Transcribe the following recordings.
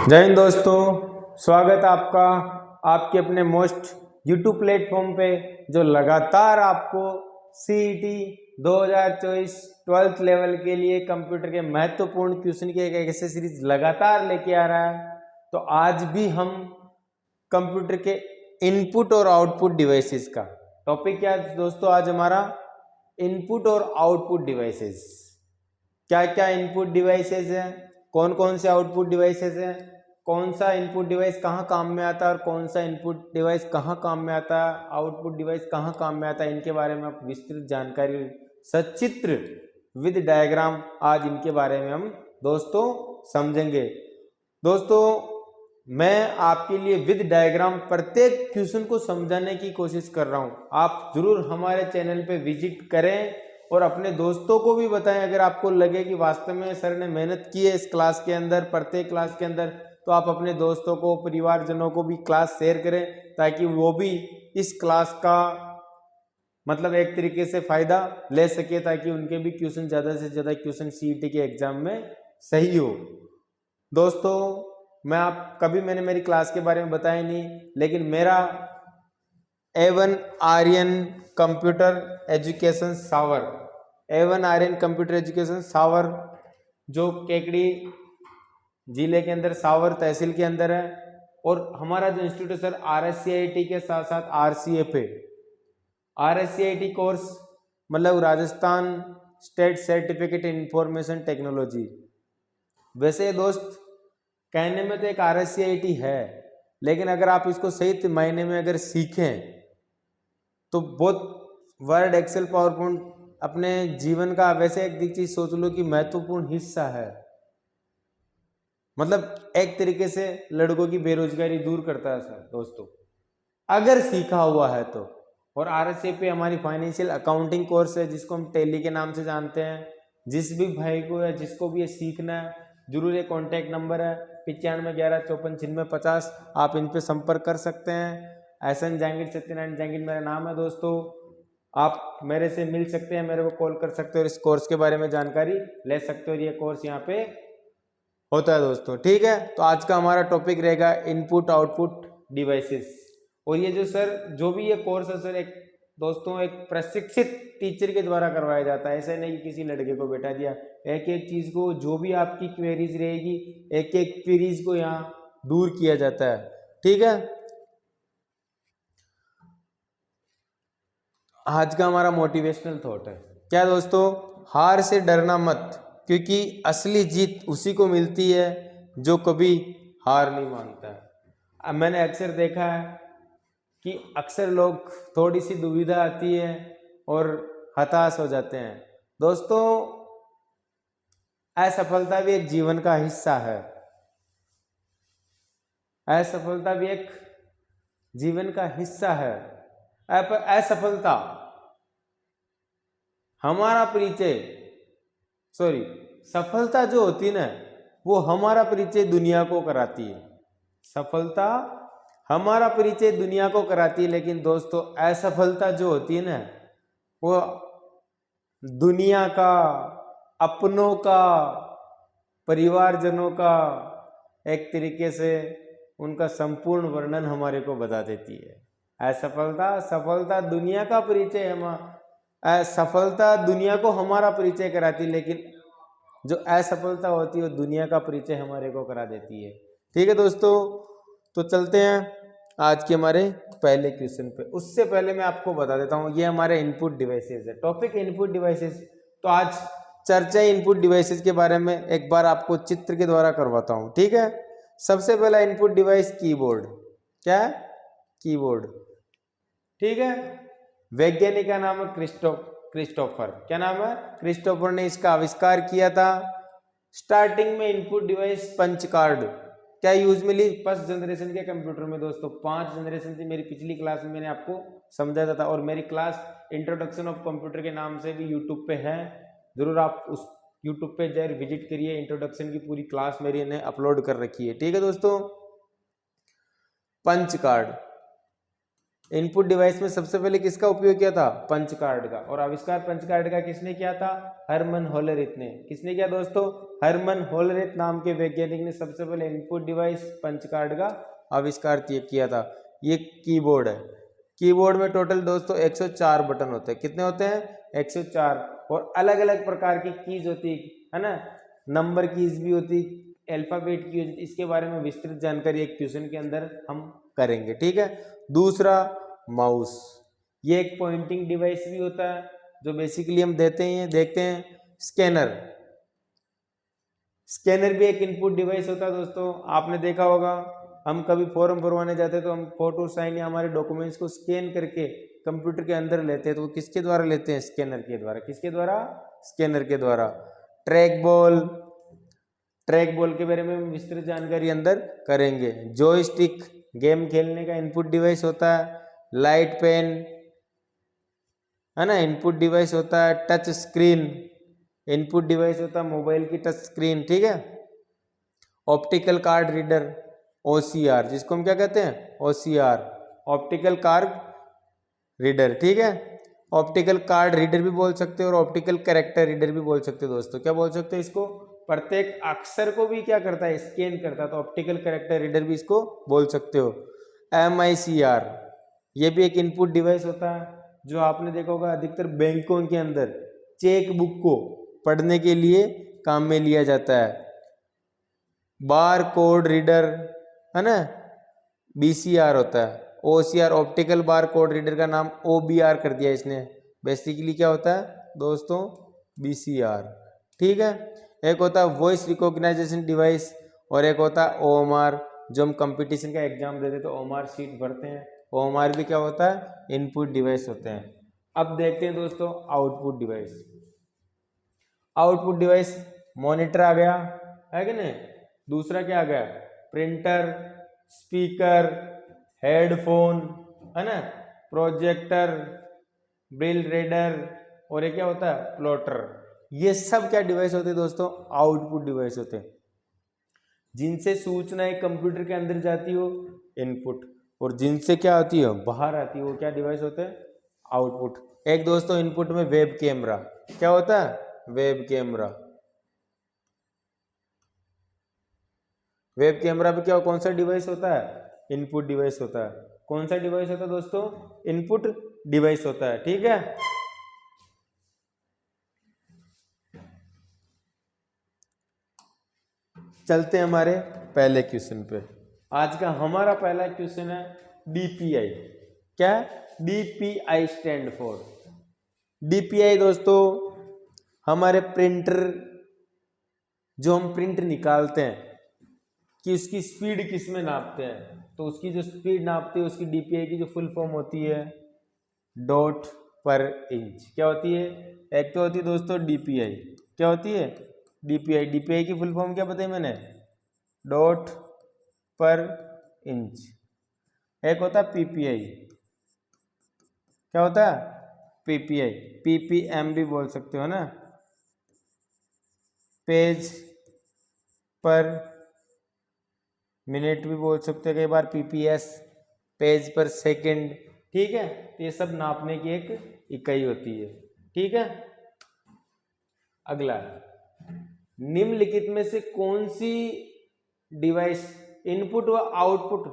जय हिंद दोस्तों, स्वागत है आपका आपके अपने मोस्ट यूट्यूब प्लेटफॉर्म पे जो लगातार आपको सीईटी 2024 ट्वेल्थ लेवल के लिए कंप्यूटर के महत्वपूर्ण क्वेश्चन की एक ऐसे सीरीज लगातार लेके आ रहा है। तो आज भी हम कंप्यूटर के इनपुट और आउटपुट डिवाइसेस का टॉपिक क्या है दोस्तों? आज हमारा इनपुट और आउटपुट डिवाइसेस, क्या क्या इनपुट डिवाइसेस हैं, कौन कौन से आउटपुट डिवाइसेस हैं, कौन सा इनपुट डिवाइस कहाँ काम में आता है और कौन सा इनपुट डिवाइस कहाँ काम में आता है, आउटपुट डिवाइस कहाँ काम में आता है, इनके बारे में आप विस्तृत जानकारी सचित्र विद डायग्राम आज इनके बारे में हम दोस्तों समझेंगे। दोस्तों मैं आपके लिए विद डायग्राम प्रत्येक क्वेश्चन को समझाने की कोशिश कर रहा हूँ। आप जरूर हमारे चैनल पे विजिट करें और अपने दोस्तों को भी बताएं। अगर आपको लगे कि वास्तव में सर ने मेहनत की है इस क्लास के अंदर, प्रत्येक क्लास के अंदर, तो आप अपने दोस्तों को, परिवारजनों को भी क्लास शेयर करें ताकि वो भी इस क्लास का मतलब एक तरीके से फायदा ले सके, ताकि उनके भी क्वेश्चन ज़्यादा से ज़्यादा क्वेश्चन सीईटी के एग्जाम में सही हो। दोस्तों मैंने मेरी क्लास के बारे में बताया नहीं, लेकिन मेरा A1 आर्यन कंप्यूटर एजुकेशन सावर, A1 आर्यन कंप्यूटर एजुकेशन सावर जो केकड़ी जिले के अंदर सावर तहसील के अंदर है, और हमारा जो इंस्टीट्यूट है सर RSCIT के साथ साथ RCF है। RSCIT कोर्स मतलब Rajasthan state certificate information technology. वैसे दोस्त कहने में तो एक RSCIT है, लेकिन अगर आप इसको सही मायने में अगर सीखें तो बहुत वर्ड, एक्सेल, पावर पॉइंट अपने जीवन का वैसे एक चीज सोच लो कि महत्वपूर्ण हिस्सा है। मतलब एक तरीके से लड़कों की बेरोजगारी दूर करता है सर दोस्तों, अगर सीखा हुआ है तो। और RSCIT पे हमारी फाइनेंशियल अकाउंटिंग कोर्स है जिसको हम टैली के नाम से जानते हैं। जिस भी भाई को या जिसको भी ये सीखना है, जरूर ये कॉन्टैक्ट नंबर है 9511545650, आप इन पे संपर्क कर सकते हैं। एहसन जहांगीर, सत्यनारायण जहांगीर मेरा नाम है दोस्तों। आप मेरे से मिल सकते हैं, मेरे को कॉल कर सकते हो और इस कोर्स के बारे में जानकारी ले सकते हो। और ये कोर्स यहाँ पे होता है दोस्तों, ठीक है। तो आज का हमारा टॉपिक रहेगा इनपुट आउटपुट डिवाइसेस। और ये जो सर जो भी ये कोर्स है सर, एक दोस्तों एक प्रशिक्षित टीचर के द्वारा करवाया जाता है। ऐसा नहीं कि किसी लड़के को बैठा दिया। एक एक चीज को, जो भी आपकी क्वेरीज रहेगी, एक एक क्वेरीज को यहाँ दूर किया जाता है, ठीक है। आज का हमारा मोटिवेशनल थॉट है क्या दोस्तों? हार से डरना मत, क्योंकि असली जीत उसी को मिलती है जो कभी हार नहीं मानता है। अब मैंने अक्सर देखा है कि अक्सर लोग थोड़ी सी दुविधा आती है और हताश हो जाते हैं। दोस्तों असफलता भी एक जीवन का हिस्सा है। असफलता भी एक जीवन का हिस्सा है। असफलता हमारा परिचय, सफलता जो होती है ना, वो हमारा परिचय दुनिया को कराती है। सफलता हमारा परिचय दुनिया को कराती है, लेकिन दोस्तों असफलता जो होती है ना, वो दुनिया का, अपनों का, परिवारजनों का एक तरीके से उनका संपूर्ण वर्णन हमारे को बता देती है। असफलता, सफलता दुनिया का परिचय असफलता दुनिया को हमारा परिचय कराती है, लेकिन जो असफलता होती है वो दुनिया का परिचय हमारे को करा देती है, ठीक है दोस्तों। तो चलते हैं आज के हमारे पहले क्वेश्चन पे। उससे पहले मैं आपको बता देता हूँ, ये हमारे इनपुट डिवाइसेस है, टॉपिक इनपुट डिवाइसेस। तो आज चर्चा इनपुट डिवाइसेस के बारे में एक बार आपको चित्र के द्वारा करवाता हूँ, ठीक है। सबसे पहला इनपुट डिवाइस कीबोर्ड। क्या है? कीबोर्ड, ठीक है। वैज्ञानिक का नाम है क्रिस्टोफर। क्या नाम है? क्रिस्टोफर ने इसका आविष्कार किया था। स्टार्टिंग में इनपुट डिवाइस पंच कार्ड क्या यूज में ली? फर्स्ट जनरेशन के कंप्यूटर में दोस्तों 5 जनरेशन थी। मेरी पिछली क्लास में मैंने आपको समझाया था, और मेरी क्लास इंट्रोडक्शन ऑफ कंप्यूटर के नाम से भी यूट्यूब पे है, जरूर आप उस यूट्यूब पे जाकर विजिट करिए। इंट्रोडक्शन की पूरी क्लास मेरी ने अपलोड कर रखी है, ठीक है दोस्तों। पंच कार्ड इनपुट डिवाइस में सबसे पहले किसका उपयोग किया था? पंच कार्ड का। और आविष्कार पंच कार्ड का किसने किया था? हरमन होलरिथ ने। किसने किया दोस्तों? हरमन होलरिथ नाम के वैज्ञानिक ने सबसे पहले इनपुट डिवाइस पंच कार्ड का आविष्कार किया था। ये कीबोर्ड है। कीबोर्ड में टोटल दोस्तों 104 बटन होते हैं। कितने होते हैं? 104। और अलग अलग प्रकार की कीज होती है ना, नंबर कीज भी होती, अल्फाबेट की। इसके बारे में विस्तृत जानकारी एक क्वेश्चन के अंदर हम करेंगे, ठीक है। दूसरा माउस, ये एक पॉइंटिंग डिवाइस भी होता है जो बेसिकली हम देखते हैं। स्कैनर, स्कैनर भी एक इनपुट डिवाइस होता है दोस्तों। आपने देखा होगा, हम कभी फॉर्म भरवाने जाते हैं तो हम फोटो साइन या हमारे डॉक्यूमेंट्स को स्कैन करके कंप्यूटर के अंदर लेते हैं, तो वो किसके द्वारा लेते हैं? स्कैनर के द्वारा। किसके द्वारा? स्कैनर के द्वारा। ट्रैक बॉल, ट्रैक बॉल के बारे में विस्तृत जानकारी अंदर करेंगे। जॉयस्टिक, गेम खेलने का इनपुट डिवाइस होता है। लाइट पेन है ना, इनपुट डिवाइस होता है। टच स्क्रीन इनपुट डिवाइस होता है, मोबाइल की टच स्क्रीन, ठीक है। ऑप्टिकल कार्ड रीडर, OCR, जिसको हम क्या कहते हैं? OCR, ऑप्टिकल कार्ड रीडर, ठीक है। ऑप्टिकल कार्ड रीडर भी बोल सकते हो और ऑप्टिकल कैरेक्टर रीडर भी बोल सकते हो दोस्तों। क्या बोल सकते हो इसको? प्रत्येक अक्षर को भी क्या करता है? स्कैन करता है, तो ऑप्टिकल कैरेक्टर रीडर भी इसको बोल सकते हो। MICR, ये भी एक इनपुट डिवाइस होता है जो आपने देखा होगा अधिकतर बैंकों के अंदर चेक बुक को पढ़ने के लिए काम में लिया जाता है। बार कोड रीडर है ना, BCR होता है। OCR, optical bar code reader का नाम OBR कर दिया इसने। बेसिकली क्या होता है दोस्तों? BCR, ठीक है। एक होता है वॉइस रिकॉग्नाइजेशन डिवाइस और एक होता है OMR, जो हम कंपटीशन का एग्जाम देते तो OMR शीट भरते हैं। OMR भी क्या होता है? इनपुट डिवाइस होते हैं। अब देखते हैं दोस्तों output device. Output device monitor आ गया है कि नहीं? दूसरा क्या आ गया? प्रिंटर, स्पीकर, हेडफोन है ना, प्रोजेक्टर, ब्रेल रीडर, और ये क्या होता है? प्लॉटर। ये सब क्या डिवाइस होते हैं दोस्तों? आउटपुट डिवाइस होते हैं, जिनसे सूचनाएं कंप्यूटर के अंदर जाती हो, इनपुट, और जिनसे क्या होती है? बाहर आती है, वो क्या डिवाइस होते हैं? आउटपुट। एक दोस्तों इनपुट में वेब कैमरा, क्या होता है? Web camera. वेब कैमरा भी क्या, कौन सा डिवाइस होता है? इनपुट डिवाइस होता है। कौन सा डिवाइस होता है दोस्तों? इनपुट डिवाइस होता है, ठीक है। चलते हैं हमारे पहले क्वेश्चन पे। आज का हमारा पहला क्वेश्चन है DPI। क्या? DPI स्टैंड फॉर, DPI दोस्तों हमारे प्रिंटर, जो हम प्रिंट निकालते हैं कि उसकी स्पीड किस में नापते हैं, तो उसकी जो स्पीड नापते हैं उसकी DPI की जो फुल फॉर्म होती है डॉट पर इंच। क्या होती है? एक तो होती है दोस्तों DPI, क्या होती है? DPI की फुल फॉर्म क्या बताई मैंने? डॉट पर इंच। एक होता है PPI, क्या होता है? PPI, PPM भी बोल सकते हो ना, पेज पर मिनट भी बोल सकते हैं कई बार, PPS, पेज पर सेकंड, ठीक है। ये सब नापने की एक इकाई होती है, ठीक है। अगला, निम्नलिखित में से कौन सी डिवाइस इनपुट व आउटपुट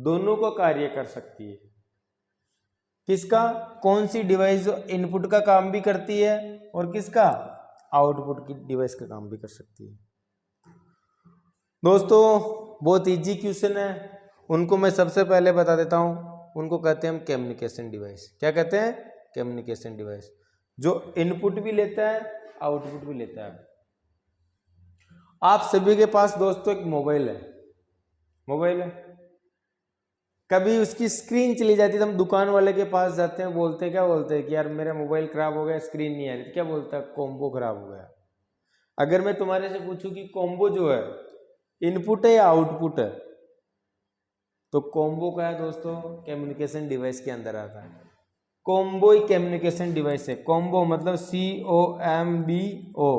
दोनों को कार्य कर सकती है? किसका? कौन सी डिवाइस जो इनपुट का काम भी करती है और किसका? आउटपुट की डिवाइस का काम भी कर सकती है। दोस्तों बहुत इजी क्वेश्चन है, उनको मैं सबसे पहले बता देता हूं। उनको कहते हैं हम कम्युनिकेशन डिवाइस। क्या कहते हैं? कम्युनिकेशन डिवाइस, जो इनपुट भी लेता है आउटपुट भी लेता है। आप सभी के पास दोस्तों एक मोबाइल है, मोबाइल है, कभी उसकी स्क्रीन चली जाती है तो हम दुकान वाले के पास जाते हैं, बोलते हैं, क्या बोलते हैं कि यार मेरा मोबाइल खराब हो गया, स्क्रीन नहीं आ रही। क्या बोलता है? कॉम्बो खराब हो गया। अगर मैं तुम्हारे से पूछूं कि कॉम्बो जो है इनपुट है या आउटपुट है, तो कॉम्बो का है दोस्तों कम्युनिकेशन डिवाइस के अंदर आता है। कॉम्बो ही कम्युनिकेशन डिवाइस है। कॉम्बो मतलब COMBO,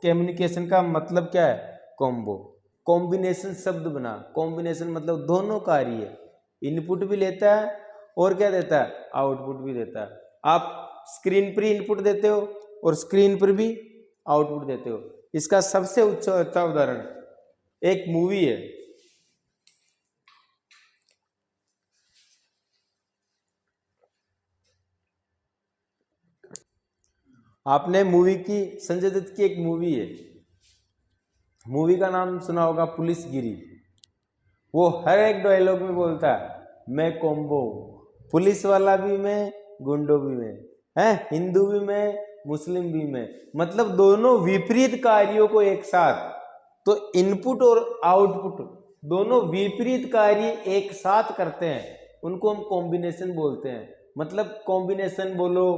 कम्युनिकेशन का मतलब क्या है? कॉम्बो, कॉम्बिनेशन शब्द बना। कॉम्बिनेशन मतलब दोनों कार्य, इनपुट भी लेता है और क्या देता है, आउटपुट भी देता है। आप स्क्रीन पर इनपुट देते हो और स्क्रीन पर भी आउटपुट देते हो। इसका सबसे अच्छा उदाहरण एक मूवी है, आपने मूवी की, संजय दत्त की एक मूवी है, मूवी का नाम सुना होगा पुलिसगिरी। वो हर एक डायलॉग में बोलता है मैं कॉम्बो, पुलिस वाला भी मैं, गुंडो भी मैं, है हिंदू भी मैं, मुस्लिम भी मैं, मतलब दोनों विपरीत कार्यों को एक साथ, तो इनपुट और आउटपुट दोनों विपरीत कार्य एक साथ करते हैं, उनको हम कॉम्बिनेशन बोलते हैं। मतलब कॉम्बिनेशन बोलो,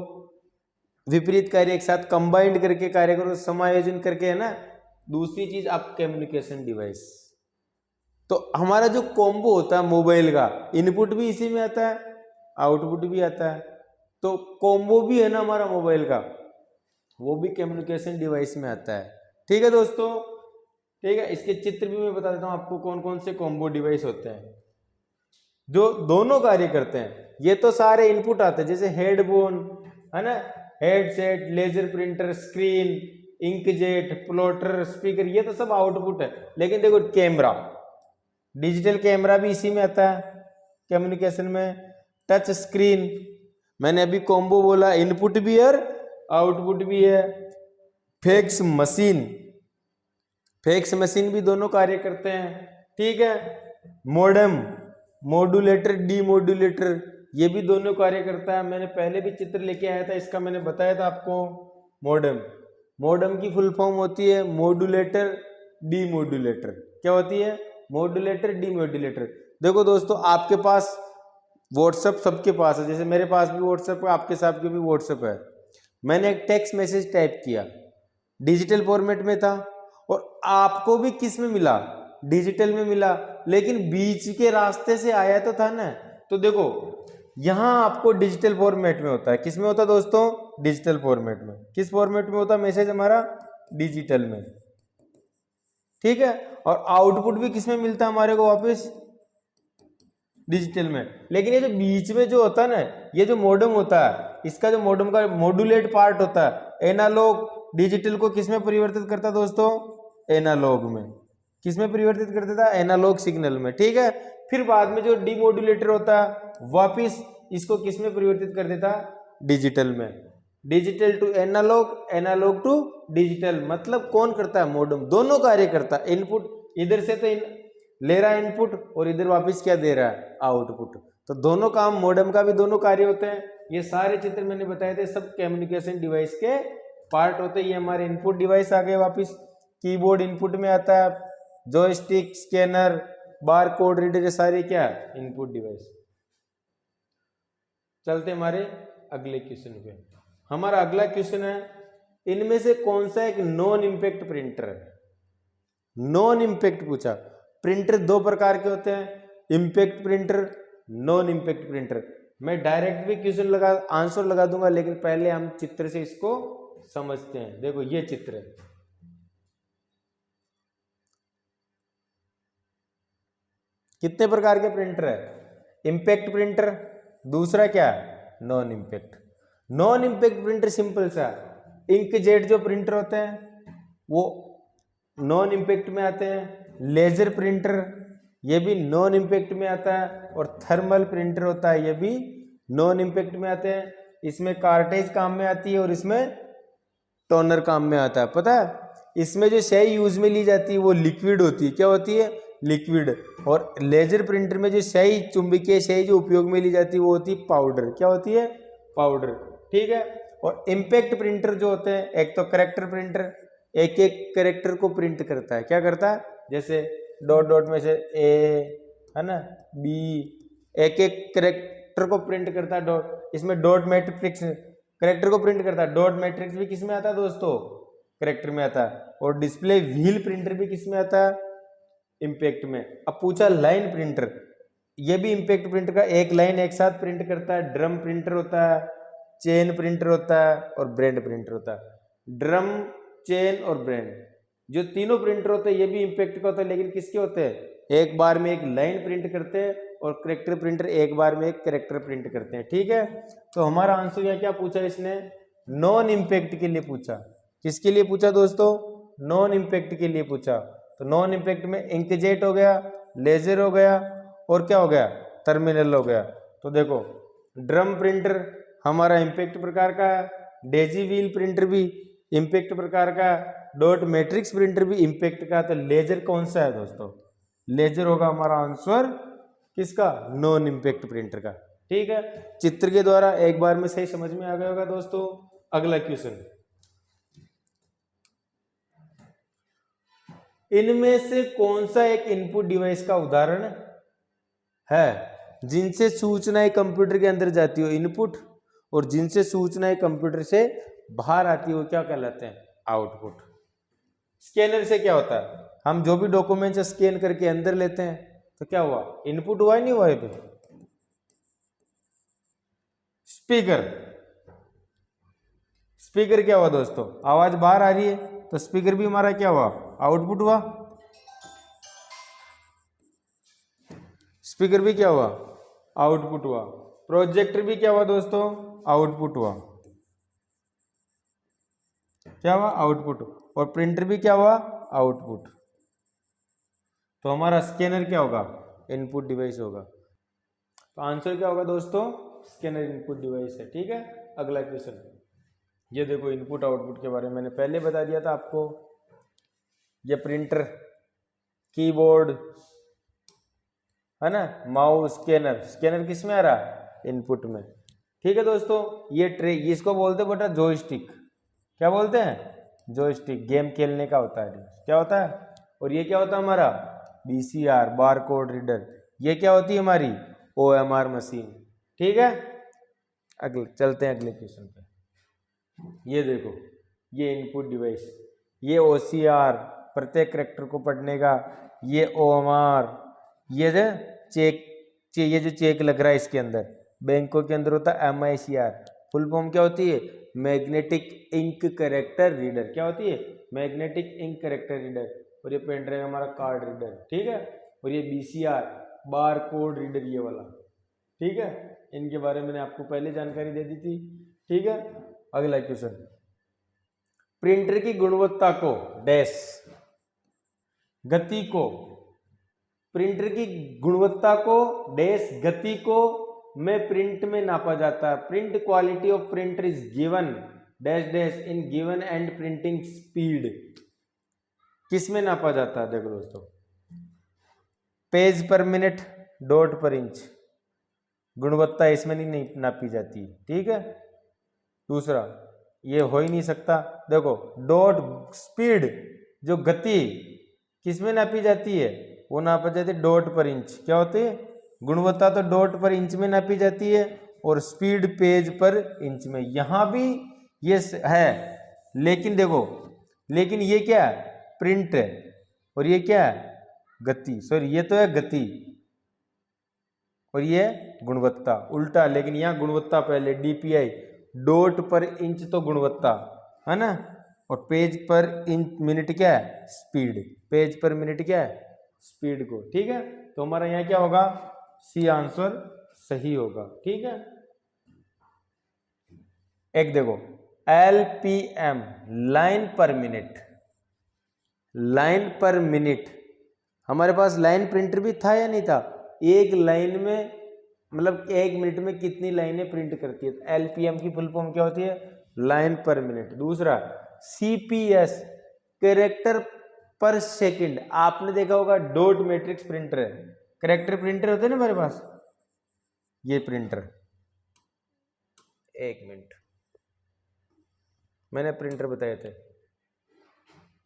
विपरीत कार्य एक साथ कंबाइंड करके कार्य करो, समायोजन करके, है ना। दूसरी चीज आप कम्युनिकेशन डिवाइस, तो हमारा जो कॉम्बो होता है मोबाइल का, इनपुट भी इसी में आता है, आउटपुट भी आता है, तो कॉम्बो भी है ना हमारा मोबाइल का, वो भी कम्युनिकेशन डिवाइस में आता है। ठीक है दोस्तों, ठीक है। इसके चित्र भी मैं बता देता हूँ आपको कौन कौन से कॉम्बो डिवाइस होते हैं जो दोनों कार्य करते हैं। ये तो सारे इनपुट आते हैं, जैसे हेडफोन, है ना, headset, laser printer, screen, inkjet, plotter, speaker, ये तो सब आउटपुट है। लेकिन देखो कैमरा, डिजिटल कैमरा भी इसी में आता है कम्युनिकेशन में। टच स्क्रीन, मैंने अभी कॉम्बो बोला, इनपुट भी है आउटपुट भी है। फैक्स मशीन, फैक्स मशीन भी दोनों कार्य करते हैं। ठीक है। मॉडेम, मॉड्यूलेटर, डीमॉड्यूलेटर, ये भी दोनों कार्य करता है। मैंने पहले भी चित्र लेके आया था इसका, मैंने बताया था आपको। मॉडेम, मॉडेम की फुल फॉर्म होती है मॉड्यूलेटर, डीमॉड्यूलेटर। क्या होती है, मॉड्यूलेटर, डीमॉड्यूलेटर। देखो दोस्तों, आपके पास व्हाट्सएप सबके पास है, जैसे मेरे पास भी व्हाट्सएप है, आपके साथ भी व्हाट्सएप है। मैंने एक टेक्स्ट मैसेज टाइप किया, डिजिटल फॉर्मेट में था, और आपको भी किस में मिला, डिजिटल में मिला, लेकिन बीच के रास्ते से आया तो था ना। तो देखो यहां आपको डिजिटल फॉर्मेट में होता है, किस में होता है दोस्तों, डिजिटल फॉर्मेट में। किस फॉर्मेट में होता है मैसेज हमारा, डिजिटल में। ठीक है। और आउटपुट भी किस में मिलता है हमारे को, वापस डिजिटल में। लेकिन ये जो बीच में जो होता है ना, ये जो मॉडेम होता है, इसका जो मॉडेम का मॉड्यूलेट पार्ट होता है, एनालॉग डिजिटल को किस में परिवर्तित करता है दोस्तों, एनालॉग में। किस में परिवर्तित कर देता है, एनालॉग सिग्नल में। ठीक है। फिर बाद में जो डीमॉड्यूलेटर होता है, वापिस इसको किस में परिवर्तित कर देता है, डिजिटल में। Digital to analog, analog to digital, मतलब कौन करता है, मॉडेम। दोनों कार्य करता है, इनपुट इधर से तो ले रहा है इनपुट, और इधर वापस क्या दे रहा है, आउटपुट। तो दोनों काम मॉडेम का भी दोनों कार्य होते हैं। ये सारे चित्र मैंने बताए थे, सब कम्युनिकेशन डिवाइस के पार्ट होते हैं। ये हमारे इनपुट डिवाइस आ गए, वापस कीबोर्ड इनपुट में आता है, joystick, scanner, bar code reader, ये सारे क्या है, इनपुट डिवाइस। चलते हमारे अगले क्वेश्चन पे। हमारा अगला क्वेश्चन है, इनमें से कौन सा एक नॉन इम्पैक्ट प्रिंटर है। नॉन इम्पैक्ट पूछा। प्रिंटर दो प्रकार के होते हैं, impact printer, non impact printer. मैं डायरेक्ट भी क्वेश्चन लगा, आंसर लगा दूंगा, लेकिन पहले हम चित्र से इसको समझते हैं। देखो ये चित्र है, कितने प्रकार के प्रिंटर है, इम्पैक्ट प्रिंटर, दूसरा क्या है, non impact. Non impact printer simple सा, इंकजेट जो प्रिंटर होते हैं वो नॉन इम्पैक्ट में आते हैं। लेजर प्रिंटर ये भी नॉन इम्पैक्ट में आता है, और थर्मल प्रिंटर होता है, ये भी नॉन इम्पैक्ट में आते हैं। इसमें कार्टेज काम में आती है और इसमें टोनर काम में आता है। पता है, इसमें जो स्याही यूज में ली जाती है वो लिक्विड होती है। क्या होती है, लिक्विड। और लेजर प्रिंटर में जो स्याही, चुंबकीय स्याही जो उपयोग में ली जाती है वो होती है पाउडर। क्या होती है, पाउडर। ठीक है। और इम्पैक्ट प्रिंटर जो होते हैं, एक तो करेक्टर प्रिंटर, एक एक करेक्टर को प्रिंट करता है। क्या करता है, जैसे डॉट डॉट में से ए, है ना, बी, एक एक करेक्टर को प्रिंट करता है। डॉट, इसमें डॉट मैट्रिक्स करेक्टर को प्रिंट करता है। डॉट मैट्रिक्स भी किस में आता है दोस्तों, करेक्टर में आता है। और डिस्प्ले व्हील प्रिंटर भी किस में आता है, इम्पैक्ट में। अब पूछा लाइन प्रिंटर, ये भी इम्पैक्ट प्रिंटर का, एक लाइन एक साथ प्रिंट करता है। ड्रम प्रिंटर होता है, चेन प्रिंटर होता है, और ब्रेड प्रिंटर होता है। ड्रम, चेन और ब्रेड, जो तीनों प्रिंटर होते हैं ये भी इम्पैक्ट का होता है, लेकिन किसके होते हैं, एक बार में एक लाइन प्रिंट करते हैं और करेक्टर प्रिंटर एक बार में एक करेक्टर प्रिंट करते हैं। ठीक है, तो हमारा आंसर यहाँ क्या पूछा इसने, नॉन इम्पैक्ट के लिए पूछा। किसके लिए पूछा दोस्तों, नॉन इम्पैक्ट के लिए पूछा। तो नॉन इम्पैक्ट में इंकजेट हो गया, लेजर हो गया और क्या हो गया, टर्मिनल हो गया। तो देखो ड्रम प्रिंटर हमारा इम्पैक्ट प्रकार का है, डेजी व्हील प्रिंटर भी इम्पैक्ट प्रकार का है, डॉट मैट्रिक्स प्रिंटर भी इम्पैक्ट का। तो लेजर कौन सा है दोस्तों, लेजर होगा हमारा आंसर किसका, नॉन इम्पैक्ट प्रिंटर का। ठीक है, चित्र के द्वारा एक बार में सही समझ में आ गया होगा दोस्तों। अगला क्वेश्चन, इनमें से कौन सा एक इनपुट डिवाइस का उदाहरण है जिनसे सूचनाएं कंप्यूटर के अंदर जाती हो इनपुट, और जिनसे सूचनाएं कंप्यूटर से बाहर आती हो क्या कहलाते हैं, आउटपुट। स्कैनर से क्या होता है, हम जो भी डॉक्यूमेंट स्कैन करके अंदर लेते हैं तो क्या हुआ, इनपुट हुआ ही नहीं हुआ। ये स्पीकर, स्पीकर क्या हुआ दोस्तों, आवाज बाहर आ रही है तो स्पीकर भी हमारा क्या हुआ, आउटपुट हुआ। स्पीकर भी क्या हुआ, आउटपुट हुआ। प्रोजेक्टर भी क्या हुआ दोस्तों, आउटपुट हुआ। क्या हुआ, आउटपुट। और प्रिंटर भी क्या हुआ, आउटपुट। तो हमारा स्कैनर क्या होगा, इनपुट डिवाइस होगा। तो आंसर क्या होगा दोस्तों, स्कैनर इनपुट डिवाइस है। ठीक है, अगला क्वेश्चन, ये देखो इनपुट आउटपुट के बारे में मैंने पहले बता दिया था आपको। ये प्रिंटर, कीबोर्ड है ना, माउस, स्कैनर, स्कैनर किस में आ रहा है, इनपुट में। ठीक है दोस्तों, ये ट्रे, इसको बोलते हैं बेटा जॉयस्टिक। क्या बोलते हैं, जॉयस्टिक, गेम खेलने का होता है, क्या होता है। और ये क्या होता है हमारा, बीसीआर, बार कोड रीडर। ये क्या होती है हमारी, ओएमआर मशीन। ठीक है, अगले चलते हैं अगले क्वेश्चन पे। ये देखो ये इनपुट डिवाइस, ये ओसीआर प्रत्येक कैरेक्टर को पढ़ने का, ये ओएमआर, ये जो चेक, ये जो चेक लग रहा है इसके अंदर, बैंकों के अंदर होता है एमआईसीआर। फुल फॉर्म क्या होती है, मैग्नेटिक इंक कैरेक्टर रीडर। क्या होती है, मैग्नेटिक इंक कैरेक्टर रीडर। और ये पेन ड्राइव हमारा कार्ड रीडर। ठीक है, और ये बीसीआर, बार कोड रीडर, ये वाला। ठीक है, इनके बारे में मैंने आपको पहले जानकारी दे दी थी। ठीक है, अगला क्वेश्चन, प्रिंटर की गुणवत्ता को डैश, गति को, प्रिंटर की गुणवत्ता को डैश, गति को में प्रिंट में नापा जाता है। Print quality of printer is given dash dash in given and printing speed. किस में नापा जाता है, देखो दोस्तों, पेज पर मिनट, डॉट पर इंच। गुणवत्ता इसमें नहीं नापी जाती। ठीक है, दूसरा ये हो ही नहीं सकता। देखो डॉट, स्पीड, जो गति किस में नापी जाती है, वो नापी जाती है डॉट पर इंच। क्या होती है, गुणवत्ता तो डॉट पर इंच में नापी जाती है और स्पीड पेज पर इंच में। यहां भी ये है, लेकिन देखो, लेकिन ये क्या है, प्रिंट है, और ये क्या है, गति। सॉरी, ये तो है गति और ये गुणवत्ता, उल्टा। लेकिन यहाँ गुणवत्ता पहले, डीपीआई, डॉट पर इंच तो गुणवत्ता है ना, और पेज पर इंच मिनट क्या है, स्पीड। पेज पर मिनट क्या है, स्पीड को। ठीक है, तो हमारा यहाँ क्या होगा, सी आंसर सही होगा। ठीक है, एक देखो एलपीएम, लाइन पर मिनट, लाइन पर मिनट। हमारे पास लाइन प्रिंटर भी था या नहीं था, एक लाइन में मतलब एक मिनट में कितनी लाइनें प्रिंट करती है। एलपीएम की फुल फॉर्म क्या होती है, लाइन पर मिनट। दूसरा सीपीएस, कैरेक्टर पर सेकंड। आपने देखा होगा डॉट मैट्रिक्स प्रिंटर है, कैरेक्टर प्रिंटर होते हैं ना हमारे पास, ये प्रिंटर। एक मिनट, मैंने प्रिंटर बताए थे।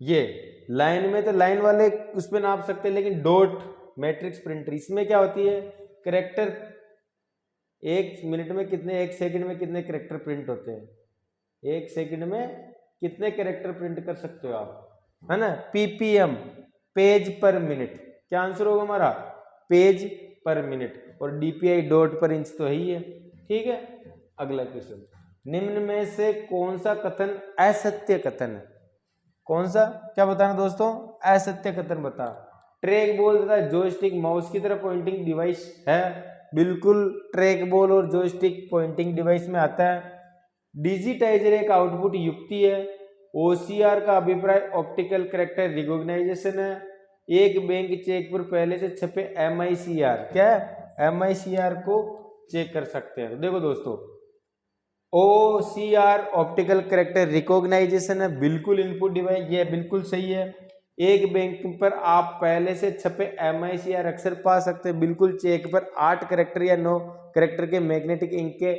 ये लाइन में तो लाइन वाले उस पर नाप सकते हैं, लेकिन डॉट मैट्रिक्स प्रिंटर, इसमें क्या होती है, कैरेक्टर एक मिनट में कितने, एक सेकंड में कितने कैरेक्टर प्रिंट होते हैं, एक सेकंड में कितने कैरेक्टर प्रिंट कर सकते हो आप, है ना। पीपीएम, पेज पर मिनट। क्या आंसर होगा हमारा, पेज पर मिनट। और डीपीआई, डॉट पर इंच तो है ही है। ठीक है, अगला क्वेश्चन, निम्न में से कौन सा कथन असत्य कथन है। कौन सा, क्या बताना दोस्तों, असत्य कथन बता। ट्रैक बॉल तथा जॉयस्टिक माउस की तरह पॉइंटिंग डिवाइस है, बिल्कुल ट्रैक बॉल और जॉयस्टिक पॉइंटिंग डिवाइस में आता है। डिजिटाइजर एक आउटपुट युक्ति है। ओसीआर का अभिप्राय ऑप्टिकल कैरेक्टर रिकॉग्नाइजेशन है। एक बैंक चेक पर पहले से छपे MICR, क्या है, MICR को चेक कर सकते हैं। तो देखो दोस्तों, OCR ऑप्टिकल कैरेक्टर रिकॉग्नाइजेशन है, बिल्कुल इनपुट डिवाइस, ये बिल्कुल सही है। एक बैंक पर आप पहले से छपे MICR अक्षर पा सकते हैं, बिल्कुल चेक पर 8 कैरेक्टर या 9 कैरेक्टर के मैग्नेटिक इंक के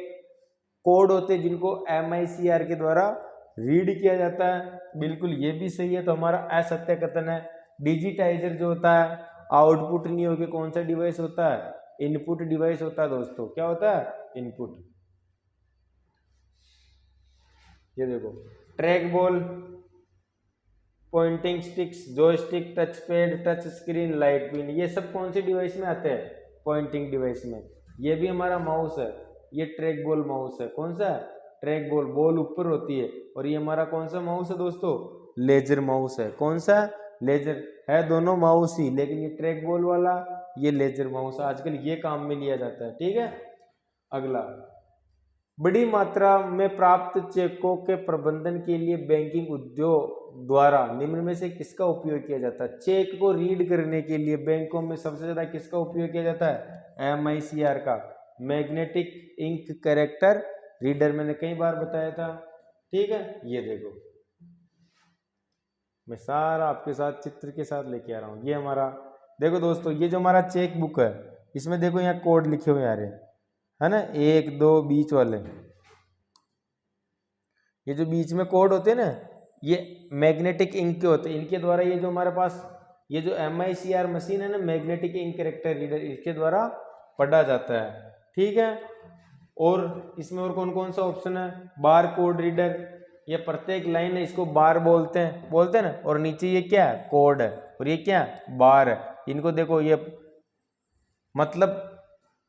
कोड होते हैं जिनको MICR के द्वारा रीड किया जाता है, बिल्कुल ये भी सही है। तो हमारा असत्य कथन है। डिजिटाइजर जो होता है आउटपुट नहीं होकर कौन सा डिवाइस होता है, इनपुट डिवाइस होता है दोस्तों। क्या होता है, इनपुट। ये देखो, track ball, pointing sticks, joystick, touch pad, touch screen, light pen, ये सब कौन से डिवाइस में आते हैं, पॉइंटिंग डिवाइस में। ये भी हमारा माउस है, ये ट्रैक बॉल माउस है। कौन सा, ट्रैक बॉल, बॉल ऊपर होती है। और ये हमारा कौन सा माउस है दोस्तों, लेजर माउस है। कौन सा, लेजर है, दोनों माउस ही, लेकिन ये ट्रैक बॉल वाला, ये लेजर माउस, आजकल ये काम में लिया जाता है। ठीक है, अगला, बड़ी मात्रा में प्राप्त चेकों के प्रबंधन के लिए बैंकिंग उद्योग द्वारा निम्न में से किसका उपयोग किया जाता है। चेक को रीड करने के लिए बैंकों में सबसे ज्यादा किसका उपयोग किया जाता है, MICR का, मैग्नेटिक इंक कैरेक्टर रीडर, मैंने कई बार बताया था। ठीक है, ये देखो, मैं सारा आपके साथ चित्र के साथ लेके आ रहा हूँ। ये हमारा देखो दोस्तों, ये जो हमारा चेक बुक है, इसमें देखो यहाँ कोड लिखे हुए आ रहे हैं, है ना, 1 2 बीच वाले, ये जो बीच में कोड होते हैं ना, ये मैग्नेटिक इंक के होते हैं। इनके द्वारा ये जो हमारे पास ये जो MICR मशीन है ना, मैग्नेटिक इंक कैरेक्टर रीडर, इसके द्वारा पढ़ा जाता है। ठीक है, और इसमें और कौन कौन सा ऑप्शन है, बार कोड रीडर, ये प्रत्येक लाइन है इसको बार बोलते हैं ना, और नीचे ये क्या है, कोड है, और ये क्या है, बार है। इनको देखो, ये मतलब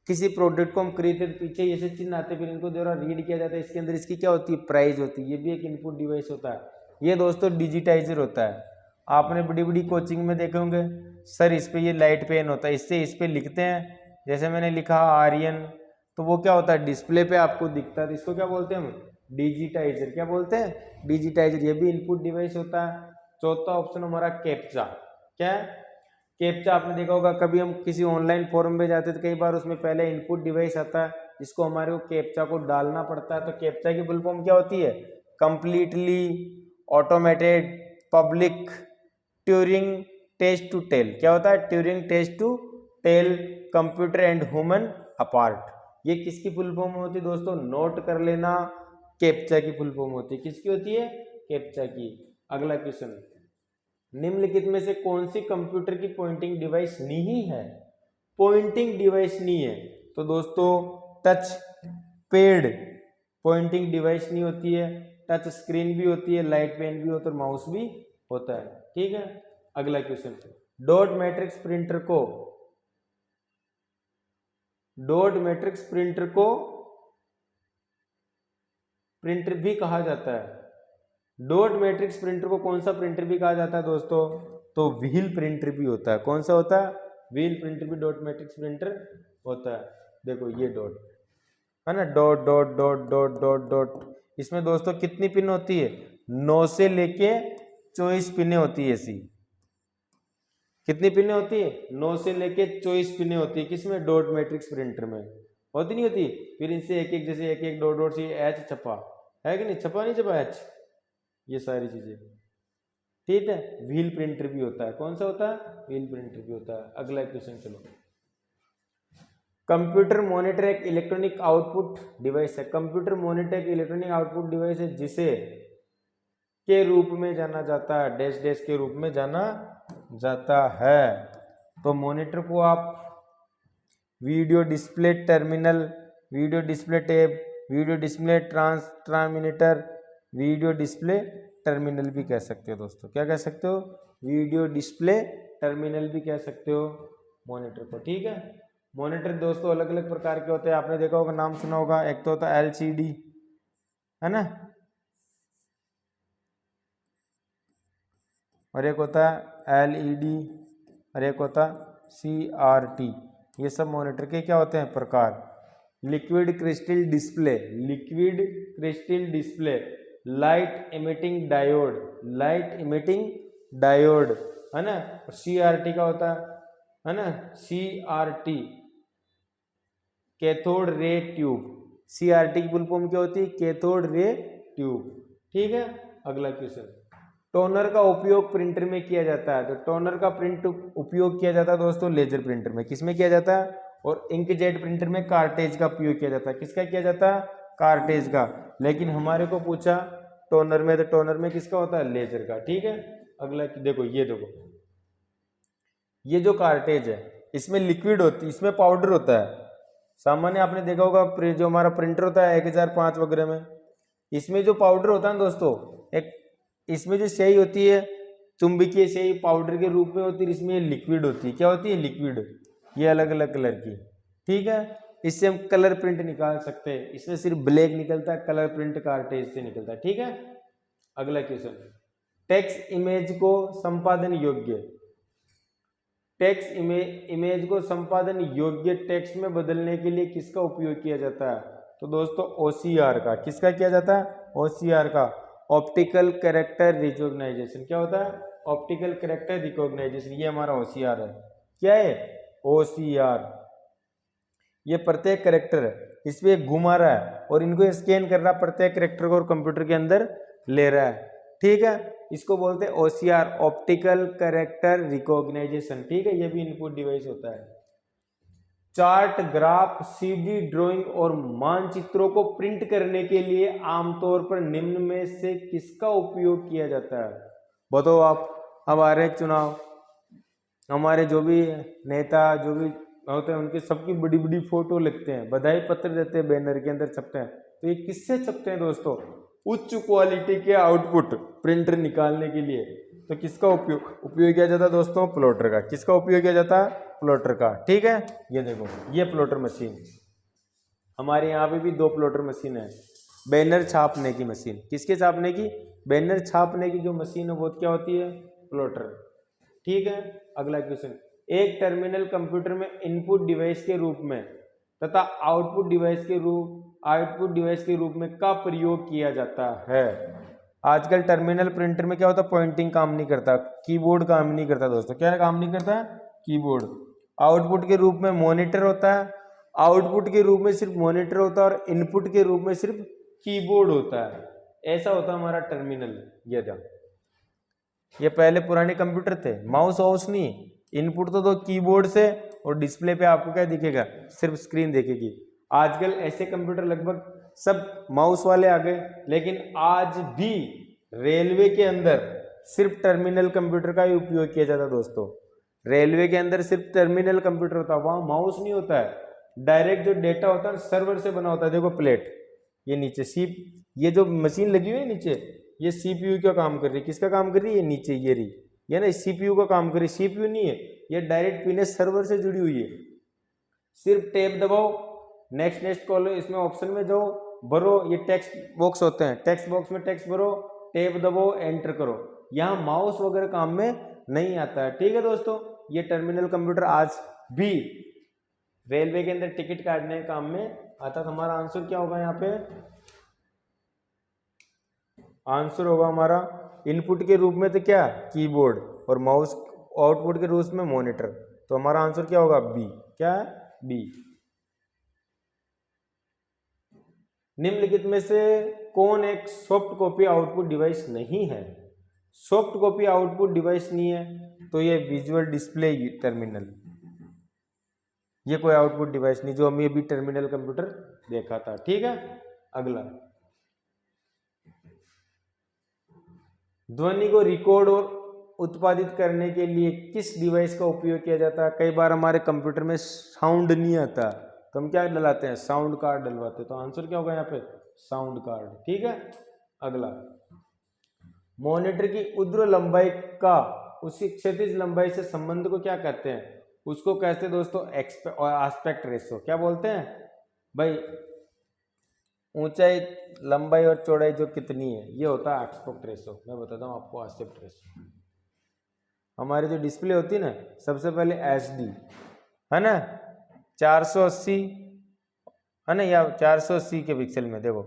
किसी प्रोडक्ट को हम खरीदते तो पीछे ये से चिन्ह आते, फिर इनको द्वारा रीड किया जाता है, इसके अंदर इसकी क्या होती है, प्राइस होती है। ये भी एक इनपुट डिवाइस होता है। ये दोस्तों डिजिटाइजर होता है। आपने बड़ी बड़ी कोचिंग में देखे होंगे, सर इस पे ये लाइट पेन होता है, इससे इस पे लिखते हैं, जैसे मैंने लिखा आर्यन, तो वो क्या होता है, डिस्प्ले पे आपको दिखता है, तो इसको क्या बोलते हैं हम, डिजिटाइजर। क्या बोलते हैं, डिजिटाइजर। ये भी इनपुट डिवाइस होता है। चौथा ऑप्शन हमारा कैप्चा। क्या है, कैप्चा आपने देखा होगा, कभी हम किसी ऑनलाइन फॉर्म पे जाते तो कई बार उसमें पहले इनपुट डिवाइस आता है, जिसको हमारे को कैप्चा को डालना पड़ता है। तो कैप्चा की फुल फॉर्म क्या होती है, completely automated public Turing test to tell. क्या होता है, Turing test to tell computer and human apart. ये किसकी फुल फॉर्म होती है दोस्तों, नोट कर लेना, कैप्चा की फुल फॉर्म होती है। किसकी होती है, कैप्चा की। अगला क्वेश्चन, निम्नलिखित में से कौन सी कंप्यूटर की पॉइंटिंग डिवाइस नहीं है, पॉइंटिंग डिवाइस नहीं है। तो दोस्तों, टच पैड पॉइंटिंग डिवाइस नहीं होती है, टच स्क्रीन भी होती है, लाइट पेन भी होता है, और माउस भी होता है। ठीक है, अगला क्वेश्चन, डॉट मैट्रिक्स प्रिंटर को, डॉट मैट्रिक्स प्रिंटर को प्रिंटर भी कहा जाता है। डॉट मैट्रिक्स प्रिंटर को कौन सा प्रिंटर भी कहा जाता है दोस्तों, तो व्हील प्रिंटर भी होता है। कौन सा होता है, व्हील प्रिंटर भी डॉट मैट्रिक्स प्रिंटर होता है। देखो ये डॉट है ना, dot dot dot dot dot dot, इसमें दोस्तों कितनी पिन होती है, 9 से लेके 24 पिने होती है ऐसी। कितनी पिने होती है, 9 से लेके 24 पिने होती है। किसमें, डॉट मैट्रिक्स प्रिंटर में होती नहीं होती। फिर इनसे एक एक, जैसे एक एक डॉट डॉट से एच छपा है कि नहीं, छपा नहीं छपा एच, ये सारी चीजें। ठीक है, व्हील प्रिंटर भी होता है। कौन सा होता है, व्हील प्रिंटर भी होता है। अगला क्वेश्चन चलो, कंप्यूटर मॉनिटर एक इलेक्ट्रॉनिक आउटपुट डिवाइस है। कंप्यूटर मॉनिटर एक इलेक्ट्रॉनिक आउटपुट डिवाइस है जिसे के रूप में जाना जाता है, डैश डैश के रूप में जाना जाता है। तो मॉनिटर को आप video display terminal, video display tab, video display transmitter, video display terminal भी कह सकते हो दोस्तों। क्या कह सकते हो, वीडियो डिस्प्ले टर्मिनल भी कह सकते हो मॉनिटर को। ठीक है, मॉनिटर दोस्तों अलग अलग प्रकार के होते हैं, आपने देखा होगा, नाम सुना होगा। एक तो होता है LCD, है ना, और एक होता है LED और एक होता है CRT। ये सब मॉनिटर के क्या होते हैं प्रकार। Liquid crystal display, liquid crystal display, light emitting diode, light emitting diode, है ना। और CRT का होता है ना, CRT cathode ray tube. CRT की फुल फॉर्म क्या होती है, कैथोड रे ट्यूब। ठीक है, अगला क्वेश्चन, टोनर का उपयोग प्रिंटर में किया जाता है। तो टोनर का प्रिंट उपयोग किया जाता है दोस्तों लेजर प्रिंटर में। किसमें किया जाता है, और इंकजेट प्रिंटर में कार्टेज का उपयोग किया जाता है। किसका किया जाता है, कार्टेज का। लेकिन हमारे को पूछा टोनर में, तो टोनर में किसका होता है, लेजर का। ठीक है, अगला देखो, ये देखो, ये जो कार्टेज है इसमें लिक्विड होती है, इसमें पाउडर होता है। सामान्य आपने देखा होगा जो हमारा प्रिंटर होता है 1005 वगैरह में, इसमें जो पाउडर होता है दोस्तों, एक इसमें जो स्याही होती है चुंबकीय स्याही पाउडर के रूप में होती है, इसमें लिक्विड होती है। क्या होती है, लिक्विड। ये अलग अलग कलर की। ठीक है, इससे हम कलर प्रिंट निकाल सकते हैं। इसमें सिर्फ ब्लैक निकलता है, कलर प्रिंट कार्टेज से निकलता है। ठीक है, अगला क्वेश्चन, टेक्स्ट इमेज को संपादन योग्य, टेक्स्ट इमेज को संपादन योग्य टेक्स्ट में बदलने के लिए किसका उपयोग किया जाता है। तो दोस्तों OCR का। किसका किया जाता है, OCR का, ऑप्टिकल कैरेक्टर रिकॉग्नाइजेशन। क्या होता है, ऑप्टिकल कैरेक्टर रिकॉग्नाइजेशन। ये हमारा OCR है। क्या है, OCR। ये प्रत्येक कैरेक्टर है, इसमें घुमा रहा है और इनको स्कैन कर रहा है, प्रत्येक कैरेक्टर को और कंप्यूटर के अंदर ले रहा है। ठीक है, इसको बोलते हैं OCR, ऑप्टिकल कैरेक्टर रिकॉग्नाइजेशन। ठीक है, ये भी इनपुट डिवाइस होता है। चार्ट, ग्राफ, CD ड्राइंग और मानचित्रों को प्रिंट करने के लिए आमतौर पर निम्न में से किसका उपयोग किया जाता है। बताओ आप। अब आ रहे चुनाव, हमारे जो भी नेता जो भी होते हैं उनके सबकी बड़ी बड़ी फोटो लिखते हैं, बधाई पत्र देते हैं, बैनर के अंदर छपते हैं। तो ये किससे छपते हैं दोस्तों, उच्च क्वालिटी के आउटपुट प्रिंटर निकालने के लिए। तो किसका उपयोग किया जाता है दोस्तों, प्लॉटर का। किसका उपयोग किया जाता है, प्लॉटर का। ठीक है, ये देखो, ये प्लॉटर मशीन, हमारे यहाँ पे भी 2 प्लॉटर मशीन है। बैनर छापने की मशीन, किसके छापने की, बैनर छापने की जो मशीन है वो क्या होती है, प्लॉटर। ठीक है, अगला क्वेश्चन, एक टर्मिनल कंप्यूटर में इनपुट डिवाइस के रूप में तथा आउटपुट डिवाइस के रूप में का प्रयोग किया जाता है। आजकल टर्मिनल प्रिंटर में क्या होता है, पॉइंटिंग काम नहीं करता, कीबोर्ड काम नहीं करता दोस्तों। क्या काम नहीं करता है, कीबोर्ड। आउटपुट के रूप में मॉनिटर होता है, आउटपुट के रूप में सिर्फ मॉनिटर होता है और इनपुट के रूप में सिर्फ कीबोर्ड होता है। ऐसा होता है हमारा टर्मिनल। ये पहले पुराने कंप्यूटर थे, माउस वाउस नहीं, इनपुट तो दो कीबोर्ड से और डिस्प्ले पे आपको क्या दिखेगा, सिर्फ स्क्रीन दिखेगी। आजकल ऐसे कंप्यूटर लगभग सब माउस वाले आ गए, लेकिन आज भी रेलवे के अंदर सिर्फ टर्मिनल कंप्यूटर का ही उपयोग किया जाता है दोस्तों। रेलवे के अंदर सिर्फ टर्मिनल कंप्यूटर होता है, वहां माउस नहीं होता है। डायरेक्ट जो डेटा होता है सर्वर से बना होता है। देखो प्लेट, ये नीचे ये जो मशीन लगी हुई है नीचे, ये CPU का काम कर रही है। किसका काम कर रही है, नीचे ये रही, ये ना CPU का काम कर रही है। CPU नहीं है, ये डायरेक्ट पिन सर्वर से जुड़ी हुई है। सिर्फ टैब दबाओ, नेक्स्ट कॉल, इसमें ऑप्शन में जाओ, भरो, ये टेक्स्ट बॉक्स होते हैं, टेक्स्ट बॉक्स में टेक्स्ट भरो, टैब दबाओ, एंटर करो। यहाँ माउस वगैरह काम में नहीं आता है। ठीक है दोस्तों, ये टर्मिनल कंप्यूटर आज भी रेलवे के अंदर टिकट काटने के काम में आता। तो हमारा आंसर क्या होगा, यहाँ पे आंसर होगा हमारा इनपुट के रूप में तो क्या, कीबोर्ड, और माउस आउटपुट के रूप में मॉनिटर। तो हमारा आंसर क्या होगा, बी। क्या है, बी। निम्नलिखित में से कौन एक सॉफ्ट कॉपी आउटपुट डिवाइस नहीं है। सॉफ्ट कॉपी आउटपुट डिवाइस नहीं है तो ये विजुअल डिस्प्ले टर्मिनल, ये कोई आउटपुट डिवाइस नहीं, जो हमें भी टर्मिनल कंप्यूटर देखा था। ठीक है, अगला, ध्वनि को रिकॉर्ड और उत्पादित करने के लिए किस डिवाइस का उपयोग किया जाता है। कई बार हमारे कंप्यूटर में साउंड नहीं आता तो हम क्या डलाते हैं, साउंड कार्ड डलवाते हैं। तो आंसर क्या होगा यहाँ पे, साउंड कार्ड। ठीक है, अगला, मॉनिटर की ऊर्ध्व लंबाई का उसकी क्षैतिज लंबाई से संबंध को क्या कहते हैं, उसको कहते हैं दोस्तों एस्पेक्ट रेशियो। क्या बोलते हैं भाई, ऊंचाई, लंबाई और चौड़ाई जो कितनी है, ये होता है एस्पेक्ट रेशियो। मैं बताता हूँ आपको एस्पेक्ट रेशियो। हमारी जो डिस्प्ले होती है ना, सबसे पहले HD है ना, 480 है ना, या 480 के पिक्सल में देखो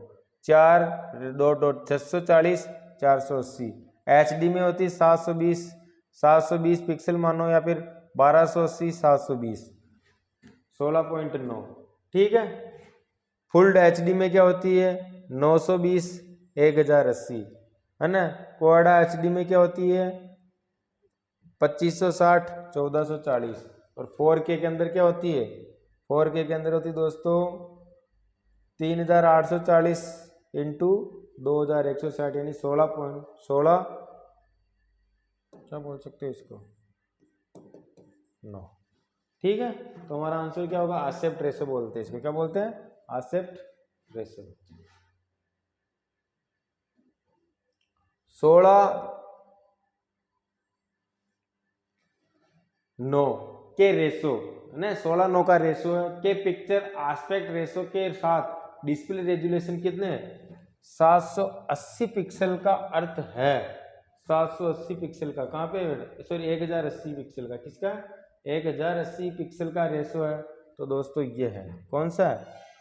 4.640 480। HD में होती 720 पिक्सल मानो, या फिर 1280 720 16.9। ठीक है। फुल HD में क्या होती है 920 1080 है ना। क्वाड HD में क्या होती है 2560 1440। और 4K के अंदर क्या होती है 4K के अंदर होती है दोस्तों 3840 इंटू 2160 यानी 16 क्या बोल सकते हैं इसको 9। ठीक है। तो हमारा आंसर क्या होगा आस्पेक्ट रेशो बोलते हैं इसको, क्या बोलते हैं आस्पेक्ट रेशो। 16:9 के रेशो है ना, 16:9 का रेशो है के पिक्चर आस्पेक्ट रेशो के साथ डिस्प्ले रेजोल्यूशन कितने हैं 780 पिक्सल का अर्थ है 780 पिक्सल का, कहाँ पे सॉरी 1080 पिक्सल का, किसका 1080 पिक्सल का रेशो है। तो दोस्तों ये है कौन सा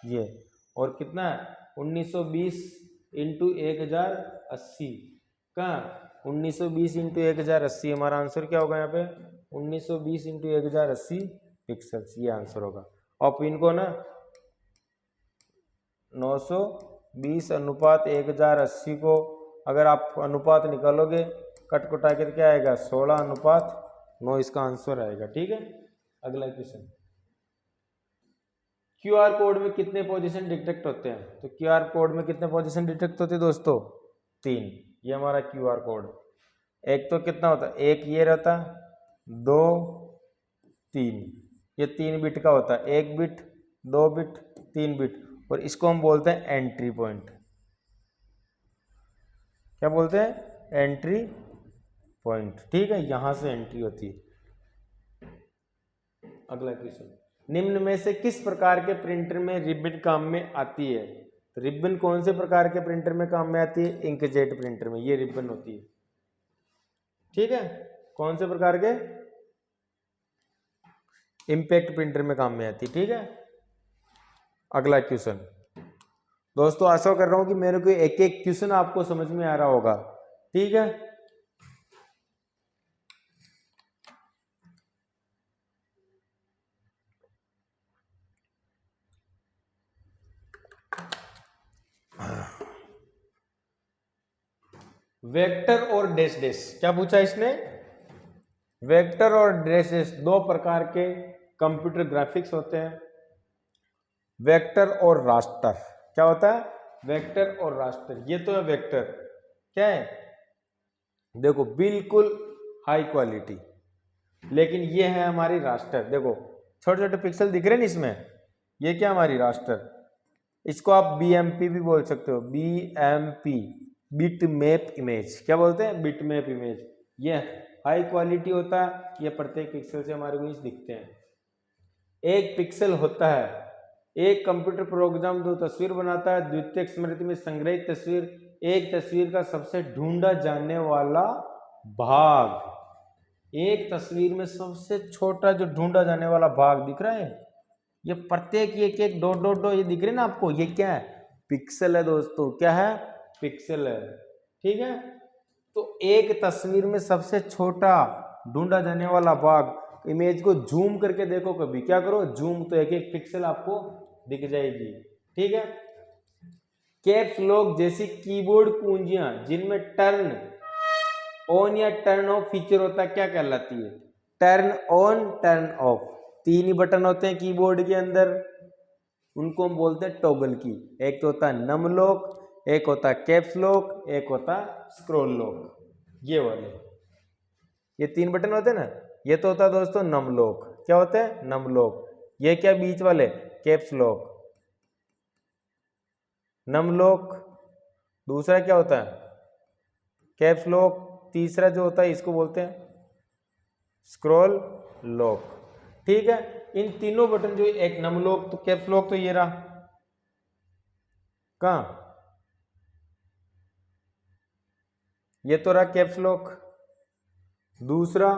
ये, और कितना है 1920 इंटू 1080 का 1920 इंटू 1080 हमारा आंसर क्या होगा यहाँ पे 1920 इंटू 1080 पिक्सल्स, ये आंसर होगा। और इनको ना 920 अनुपात 1080 को अगर आप अनुपात निकालोगे कट कटा के क्या आएगा 16:9 इसका आंसर आएगा। ठीक है। अगला क्वेश्चन, QR कोड में कितने पोजीशन डिटेक्ट होते हैं। तो QR कोड में कितने पोजीशन डिटेक्ट होते हैं दोस्तों 3। ये हमारा QR कोड, एक तो कितना होता है एक ये रहता 2 3, ये 3 बिट का होता है, 1 बिट 2 बिट 3 बिट, और इसको हम बोलते हैं एंट्री पॉइंट। क्या बोलते हैं एंट्री पॉइंट। ठीक है, यहां से एंट्री होती है। अगला क्वेश्चन, निम्न में से किस प्रकार के प्रिंटर में रिबन काम में आती है। तो रिबन कौन से प्रकार के प्रिंटर में काम में आती है इंकजेट प्रिंटर में ये रिबन होती है। ठीक है, कौन से प्रकार के इंपैक्ट प्रिंटर में काम में आती है। ठीक है। अगला क्वेश्चन, दोस्तों आशा कर रहा हूं कि मेरे को एक एक क्वेश्चन आपको समझ में आ रहा होगा। ठीक है। वेक्टर और डैश डैश, क्या पूछा इसने वेक्टर और डैश डैश दो प्रकार के कंप्यूटर ग्राफिक्स होते हैं, वेक्टर और रास्टर। क्या होता है वेक्टर और रास्टर। ये तो है वेक्टर, क्या है देखो बिल्कुल हाई क्वालिटी, लेकिन ये है हमारी रास्टर। देखो छोटे छोटे पिक्सल दिख रहे हैं ना इसमें, ये क्या हमारी रास्टर, इसको आप BMP भी बोल सकते हो, BMP बिट मैप इमेज। क्या बोलते हैं बिट मैप इमेज। ये हाई क्वालिटी होता है, ये प्रत्येक पिक्सल से हमारे को दिखते हैं। एक पिक्सल होता है, एक कंप्यूटर प्रोग्राम जो तस्वीर बनाता है द्वितीयक स्मृति में संग्रहित तस्वीर, एक तस्वीर का सबसे ढूंढा जाने वाला भाग। एक तस्वीर में सबसे छोटा जो ढूंढा जाने वाला भाग दिख रहा है, ये प्रत्येक एक एक डॉट डॉट डॉट ये दिख रहे हैं ना आपको, ये क्या है पिक्सल है दोस्तों। क्या है पिक्सल है। ठीक है। तो एक तस्वीर में सबसे छोटा ढूंढा जाने वाला भाग, इमेज को जूम करके देखो कभी, क्या करो जूम, तो एक एक पिक्सल आपको दिख जाएगी। ठीक है। कैप्स लॉक जैसी कीबोर्ड कुंजियां जिनमें टर्न ऑन या टर्न ऑफ फीचर होता है क्या कहलाती है। Turn on turn off, 3 he button होते हैं कीबोर्ड के अंदर, उनको हम बोलते हैं टॉगल की। एक तो होता है नम लॉक, एक होता है कैप्स लॉक, एक होता है स्क्रॉल लॉक। ये वाले ये 3 बटन होते हैं ना, ये तो होता है दोस्तों नम लॉक। क्या होते हैं नम लॉक। ये क्या बीच वाले कैप्स लॉक नम लॉक। दूसरा क्या होता है कैप्स लॉक। तीसरा जो होता है इसको बोलते हैं स्क्रॉल लॉक। ठीक है। इन तीनों बटन जो एक नम लॉक तो कैप्स लॉक तो ये रहा, कहां ये तो रहा कैप्स लॉक, दूसरा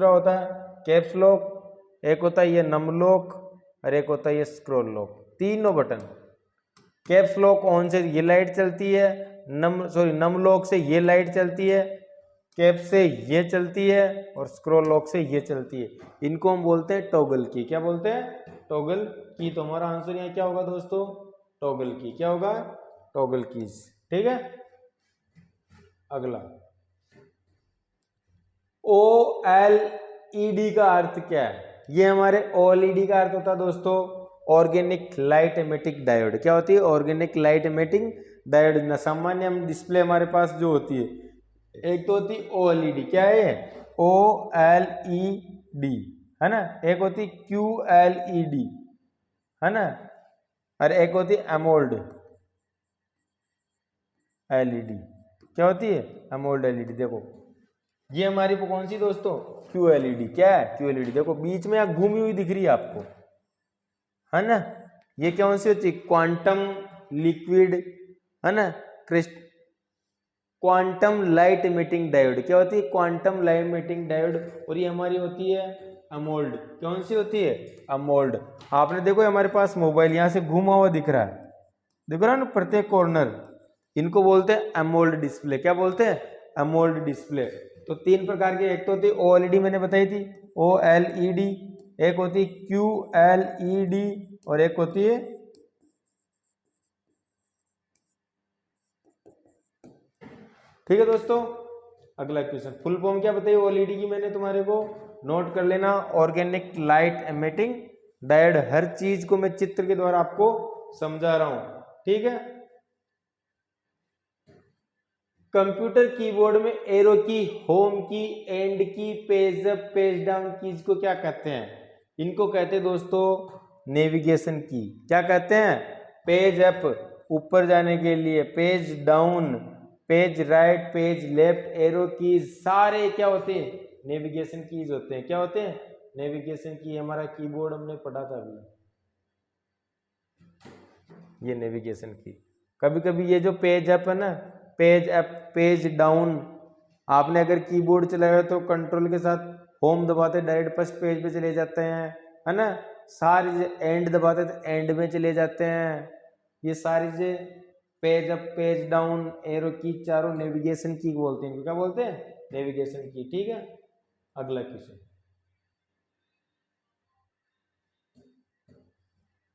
होता है कैप्स लॉक, एक होता है ये नम लॉक और एक होता है ये स्क्रॉल लॉक। तीनों बटन कैप्स लॉक ऑन से ये लाइट चलती है, नम लॉक से ये लाइट चलती है, कैप से ये चलती है और स्क्रॉल लॉक से ये चलती है। इनको हम बोलते हैं टॉगल की। क्या बोलते हैं? टॉगल की। तो हमारा आंसर यहाँ क्या होगा दोस्तों? टॉगल की। क्या होगा? Toggle keys. ठीक है। अगला OLED का अर्थ क्या है? ये हमारे OLED का अर्थ होता है दोस्तों ऑर्गेनिक लाइट एमिटिंग डायोड। क्या होती है? Organic light emitting diode. न सामान्य हम डिस्प्ले हमारे पास जो होती है, एक तो होती OLED। क्या है? OLED है ना। एक होती QLED है ना, और एक होती एमोल्ड LED। क्या होती है? AMOLED LED। देखो ये हमारी कौन सी दोस्तों? QLED। क्या है? QLED। देखो बीच में यहाँ घूमी हुई दिख रही है आपको, है ना। ये कौन सी होती है? क्वांटम लिक्विड है ना, क्वांटम लाइट एमिटिंग डायोड। क्या होती है? Quantum light emitting diode. और ये हमारी होती है अमोल्ड। कौन सी होती है? अमोल्ड। आपने देखो हमारे पास मोबाइल यहाँ से घूमा हुआ दिख रहा है, देखो ना प्रत्येक कॉर्नर। इनको बोलते हैं अमोल्ड डिस्प्ले। क्या बोलते हैं? AMOLED display. तो तीन प्रकार के, एक तो होती OLED मैंने बताई थी OLED, एक होती QLED और एक होती है ठीक है दोस्तों। अगला क्वेश्चन, फुल फॉर्म क्या बताइए OLED की? मैंने तुम्हारे को नोट कर लेना, ऑर्गेनिक लाइट एमिटिंग डायोड। हर चीज को मैं चित्र के द्वारा आपको समझा रहा हूं, ठीक है। कंप्यूटर कीबोर्ड में एरो की, होम की, एंड की, page up page down keys को क्या कहते हैं? इनको कहते हैं दोस्तों नेविगेशन की। क्या कहते हैं? पेज अप ऊपर जाने के लिए, page down, page right, page left, arrow keys, सारे क्या होते हैं? नेविगेशन कीज होते हैं। क्या होते हैं? नेविगेशन की। हमारा कीबोर्ड हमने पढ़ा था अभी, ये नेविगेशन की। कभी कभी ये जो पेज अप है ना, पेज अप, पेज डाउन, आपने अगर कीबोर्ड चलाया तो कंट्रोल के साथ होम दबाते डायरेक्ट फर्स्ट पेज पे चले जाते हैं, है ना। सारी एंड दबाते तो एंड में चले जाते हैं। ये सारी चीजें page up, page down, arrow की, चारों नेविगेशन की बोलते हैं। क्या बोलते हैं? नेविगेशन की। ठीक है। अगला क्वेश्चन,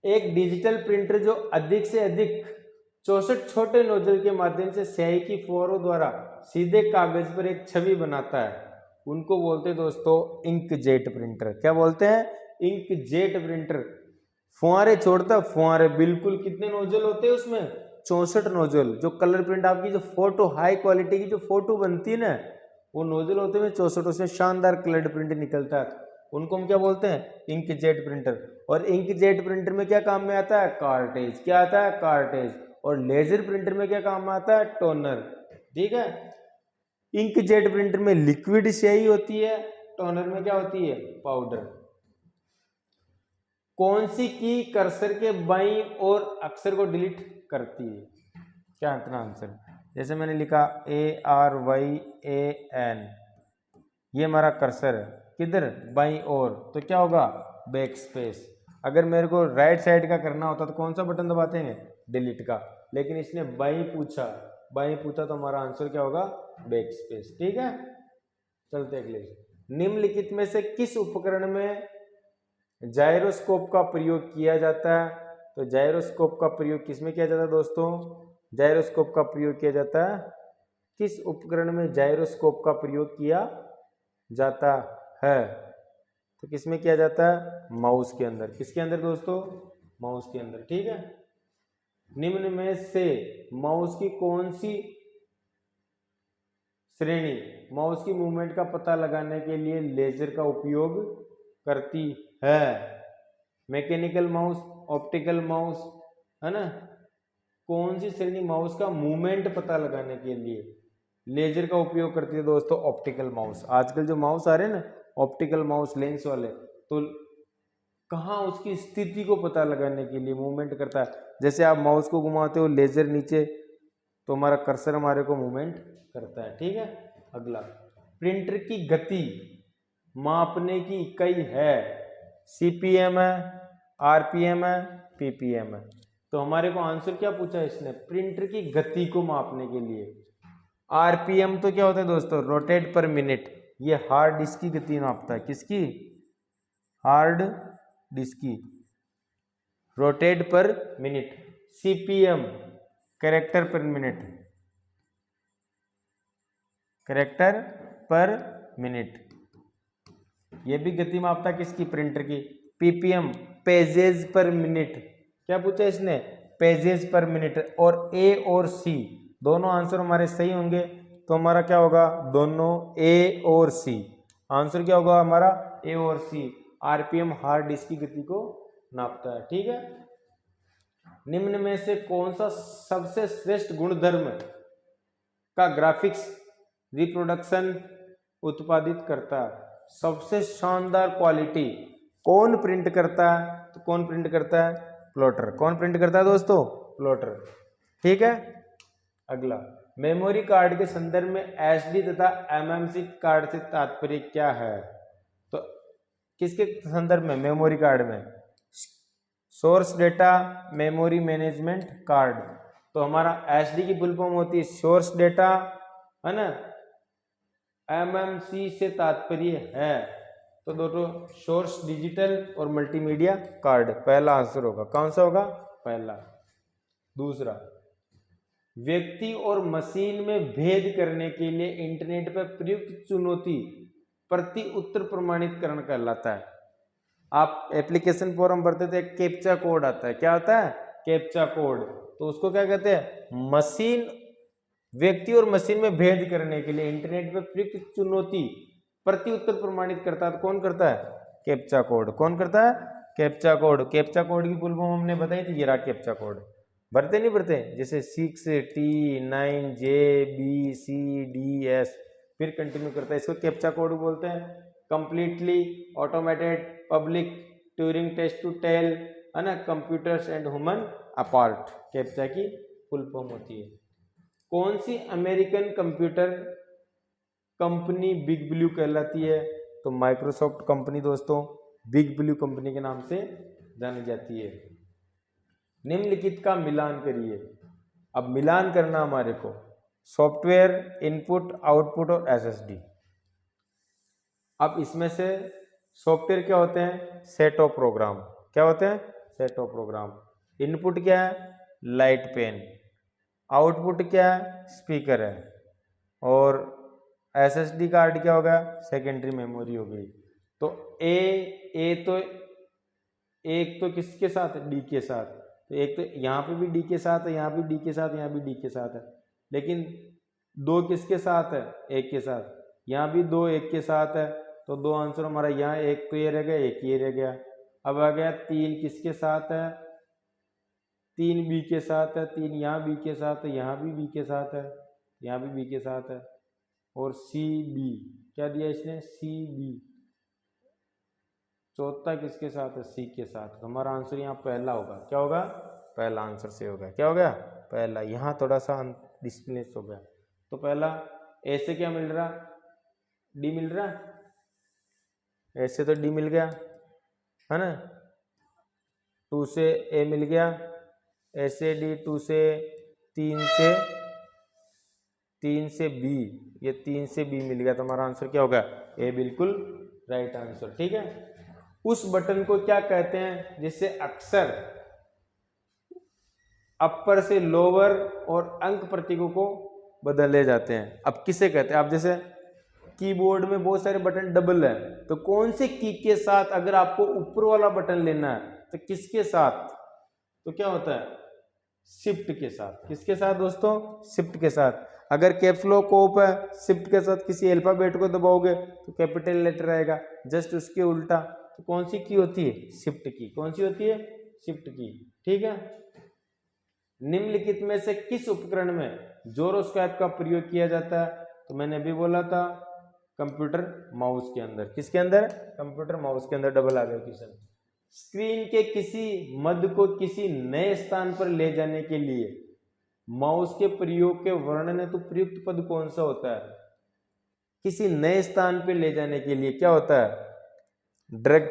एक डिजिटल प्रिंटर जो अधिक से अधिक 64 छोटे नोजल के माध्यम से स्याही की फुहारों द्वारा सीधे कागज पर एक छवि बनाता है, उनको बोलते हैं दोस्तों इंकजेट प्रिंटर। क्या बोलते हैं? Inkjet printer. फुहारे छोड़ता, फुहारे बिल्कुल। कितने नोजल होते हैं उसमें? 64 नोजल। जो कलर प्रिंट आपकी जो फोटो, हाई क्वालिटी की जो फोटो बनती है ना, वो नोजल होते हैं 64। उसमें शानदार कलर प्रिंट निकलता है, उनको हम क्या बोलते हैं? Inkjet printer. और इंकजेट प्रिंटर में क्या काम में आता है? कार्टेज। क्या आता है? कार्टेज। और लेजर प्रिंटर में क्या काम में आता है? टोनर। ठीक है। इंकजेट प्रिंटर में लिक्विड स्याही होती है, टोनर में क्या होती है? पाउडर। कौन सी की कर्सर के बाईं ओर अक्षर को डिलीट करती है? क्या इतना आंसर? जैसे मैंने लिखा ARYAN, ये हमारा कर्सर है, किधर? बाईं ओर। तो क्या होगा? Back space. अगर मेरे को राइट साइड का करना होता तो कौन सा बटन दबाते हैं? डिलीट का। लेकिन इसने बाईं पूछा, बाईं पूछा तो हमारा आंसर क्या होगा? Back space. ठीक है। चलते अगले, निम्नलिखित में से किस उपकरण में जायरोस्कोप का प्रयोग किया जाता है? तो जायरोस्कोप का प्रयोग किसमें किया जाता है दोस्तों? जायरोस्कोप का प्रयोग किया जाता है, किस उपकरण में जायरोस्कोप का प्रयोग किया जाता है? तो किसमें किया जाता है? माउस के अंदर। किसके अंदर दोस्तों? माउस के अंदर। ठीक है। निम्न में से माउस की कौन सी श्रेणी माउस की मूवमेंट का पता लगाने के लिए लेजर का उपयोग करती है? मैकेनिकल माउस, ऑप्टिकल माउस, है ना। कौन सी श्रेणी माउस का मूवमेंट पता लगाने के लिए लेजर का उपयोग करती है दोस्तों? Optical mouse. आजकल जो माउस आ रहे हैं ना ऑप्टिकल माउस, लेंस वाले, तो कहाँ उसकी स्थिति को पता लगाने के लिए मूवमेंट करता है। जैसे आप माउस को घुमाते हो लेजर नीचे, तो हमारा कर्सर हमारे को मूवमेंट करता है। ठीक है, अगला, प्रिंटर की गति मापने की इकाई है, सीपीएम है, आरपीएम है, पीपीएम है। तो हमारे को आंसर क्या पूछा है इसने, प्रिंटर की गति को मापने के लिए। आरपीएम तो क्या होता है दोस्तों, रोटेट पर मिनट, ये हार्ड डिस्क की गति नापता है। किसकी, हार्ड डिस्क की, रोटेट पर मिनट। सीपीएम कैरेक्टर पर मिनट, कैरेक्टर पर मिनट, ये भी गति मापता है किसकी, प्रिंटर की। पीपीएम पेजेस पर मिनट, क्या पूछा इसने, पेजेस पर मिनट। और ए और सी दोनों आंसर हमारे सही होंगे, तो हमारा क्या होगा, दोनों ए और सी। आंसर क्या होगा हमारा, ए और सी। आरपीएम हार्ड डिस्क की गति को नापता है। ठीक है, निम्न में से कौन सा सबसे श्रेष्ठ गुणधर्म का ग्राफिक्स रिप्रोडक्शन उत्पादित करता है। सबसे शानदार क्वालिटी कौन प्रिंट करता है, तो कौन प्रिंट करता है, प्लॉटर। कौन प्रिंट करता है दोस्तों, प्लॉटर। ठीक है, अगला, मेमोरी कार्ड के संदर्भ में एसडी तथा एमएमसी कार्ड से तात्पर्य क्या है। तो किसके संदर्भ में, मेमोरी कार्ड में, source data memory management card. तो हमारा एसडी की फुल फॉर्म होती है सोर्स डेटा, है ना। एमएमसी से तात्पर्य है, तो दोस्तों सोर्स डिजिटल और मल्टीमीडिया कार्ड पहला आंसर होगा। कौन सा होगा, पहला। दूसरा, व्यक्ति और मशीन में भेद करने के लिए इंटरनेट पर प्रयुक्त चुनौती प्रति उत्तर प्रमाणितकरण कहलाता है। आप एप्लीकेशन फॉर्म भरते थे, कैप्चा कोड आता है, क्या आता है, कैप्चा कोड। तो उसको क्या कहते हैं, मशीन, व्यक्ति और मशीन में भेद करने के लिए इंटरनेट पर प्रयुक्त चुनौती प्रति उत्तर प्रमाणित करता है। तो कौन करता है, कैप्चा कोड। कौन करता है, कैप्चा कोड। कैप्चा कोड की फुल फॉर्म हमने बताई थी, ये रहा कैप्चा कोड। भरते नहीं भरते, जैसे 6T9JBCDS, फिर कंटिन्यू करता है, इसको कैप्चा कोड बोलते हैं। Completely automated public Turing test to tell, है ना, computers and human apart, captcha की फुल फॉर्म होती है। कौन सी American computer company big blue कहलाती है, तो माइक्रोसॉफ्ट कंपनी दोस्तों बिग ब्लू कंपनी के नाम से जानी जाती है। निम्नलिखित का मिलान करिए। अब मिलान करना हमारे को, सॉफ्टवेयर, इनपुट, आउटपुट और एसएसडी। अब इसमें से सॉफ्टवेयर क्या होते हैं, सेट ऑफ प्रोग्राम। क्या होते हैं, सेट ऑफ प्रोग्राम। इनपुट क्या है, लाइट पेन। आउटपुट क्या है, स्पीकर है। और एसएसडी कार्ड क्या होगा, सेकेंडरी मेमोरी हो गई। तो एक तो किसके साथ, डी के साथ। तो एक तो यहाँ पे भी डी के साथ है, यहाँ भी डी के साथ, यहाँ भी डी के साथ है। लेकिन दो किसके साथ है, एक के साथ। यहाँ भी दो एक के साथ है, तो दो आंसर हमारा, यहाँ एक तो ये रह गया, एक ये रह गया। अब आ गया तीन किसके साथ है, तीन बी के साथ है। तीन यहाँ बी के साथ है, यहाँ भी बी के साथ है, यहाँ भी बी के साथ है। और सी बी, क्या दिया इसने, सी बी। चौथा किसके साथ है, सी के साथ। तो हमारा आंसर यहाँ पहला होगा। क्या होगा, पहला आंसर से होगा। क्या हो गया, पहला। यहाँ थोड़ा सा डिस्प्लेस हो गया। तो पहला, ए से क्या मिल रहा, डी मिल रहा, ऐसे तो डी मिल गया, है ना। 2 से ए मिल गया, ऐसे डी। 2 से 3 से बी, ये 3 से बी मिल गया। तो हमारा आंसर क्या होगा, ए, बिल्कुल राइट आंसर। ठीक है, उस बटन को क्या कहते हैं जिससे अक्सर अपर से लोअर और अंक प्रतीकों को बदले जाते हैं। अब किसे कहते हैं, आप जैसे कीबोर्ड में बहुत सारे बटन डबल है, तो कौन से की के साथ अगर आपको ऊपर वाला बटन लेना है तो किसके साथ, तो क्या होता है, शिफ्ट के साथ। किसके साथ दोस्तों, शिफ्ट के साथ। अगर कैप्स लॉक ऑफ है, शिफ्ट के साथ किसी अल्फाबेट को दबाओगे तो कैपिटल लेटर आएगा। जस्ट उसके उल्टा, तो कौन सी की होती है, शिफ्ट की। कौन सी होती है, शिफ्ट की। ठीक है, निम्नलिखित में से किस उपकरण में जोरोस्कोप का प्रयोग किया जाता है, तो मैंने अभी बोला था कंप्यूटर माउस के अंदर। किसके अंदर, कंप्यूटर माउस के अंदर। डबल आ गया क्वेश्चन। स्क्रीन के किसी मध्य को किसी नए स्थान पर ले जाने के लिए माउस के प्रयोग के वर्णन है तो प्रयुक्त पद कौन सा होता है? किसी नए स्थान पर ले जाने के लिए क्या होता है? ड्रैग,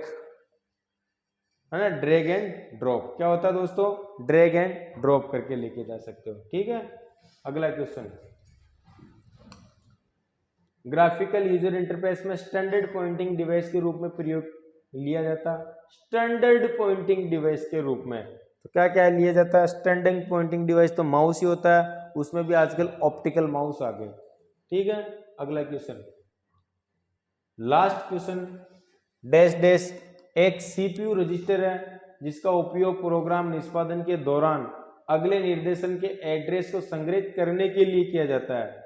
है ना, ड्रैग एंड ड्रॉप। क्या होता है दोस्तों? ड्रैग एंड ड्रॉप करके लेके जा सकते हो। ठीक है, अगला क्वेश्चन, ग्राफिकल यूजर इंटरफेस में स्टैंडर्ड पॉइंटिंग डिवाइस के रूप में प्रयोग लिया जाता है। स्टैंडर्ड पॉइंटिंग डिवाइस के रूप में तो क्या क्या लिया जाता है? स्टैंडर्ड पॉइंटिंग डिवाइस तो माउस ही होता है, उसमें भी आजकल ऑप्टिकल माउस आ गए। ठीक है, अगला question, last question, dash dash एक सीपीयू रजिस्टर है जिसका उपयोग प्रोग्राम निष्पादन के दौरान अगले निर्देशन के एड्रेस को संग्रहित करने के लिए किया जाता है।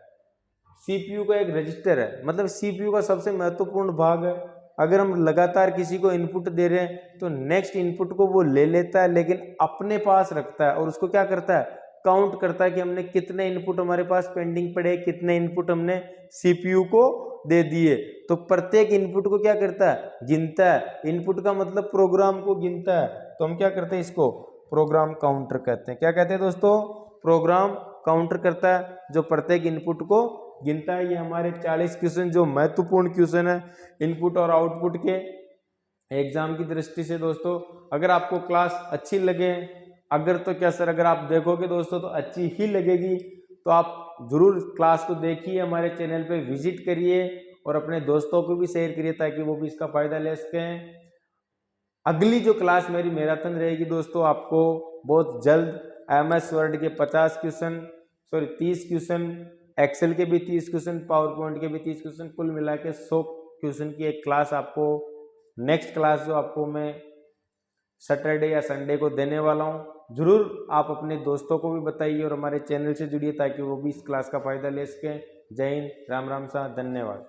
सीपीयू का एक रजिस्टर है, मतलब सीपीयू का सबसे महत्वपूर्ण भाग है। अगर हम लगातार किसी को इनपुट दे रहे हैं तो नेक्स्ट इनपुट को वो ले लेता है, लेकिन अपने पास रखता है और उसको क्या करता है? काउंट करता है कि हमने कितने इनपुट हमारे पास पेंडिंग पड़े, कितने इनपुट हमने सीपीयू को दे दिए। तो प्रत्येक इनपुट को क्या करता है? गिनता है। इनपुट का मतलब प्रोग्राम को गिनता है, तो हम क्या करते हैं? इसको प्रोग्राम काउंटर कहते हैं। क्या कहते हैं दोस्तों? प्रोग्राम काउंटर करता है जो प्रत्येक इनपुट को गिनता है। ये हमारे 40 क्वेश्चन जो महत्वपूर्ण क्वेश्चन है इनपुट और आउटपुट के एग्जाम की दृष्टि से। दोस्तों अगर आपको क्लास अच्छी लगे, अगर तो क्या सर अगर आप देखोगे दोस्तों तो अच्छी ही लगेगी, तो आप जरूर क्लास को देखिए, हमारे चैनल पे विजिट करिए और अपने दोस्तों को भी शेयर करिए ताकि वो भी इसका फायदा ले सकें। अगली जो क्लास मेरी मैराथन रहेगी दोस्तों, आपको बहुत जल्द MS वर्ड के 50 क्वेश्चन, 30 क्वेश्चन, एक्सेल के भी 30 क्वेश्चन, पावर पॉइंट के भी 30 क्वेश्चन, कुल मिला के 100 क्वेश्चन की एक क्लास आपको, नेक्स्ट क्लास जो आपको मैं सैटरडे या संडे को देने वाला हूं। जरूर आप अपने दोस्तों को भी बताइए और हमारे चैनल से जुड़िए ताकि वो भी इस क्लास का फायदा ले सकें। जय हिंद, राम राम सा, धन्यवाद।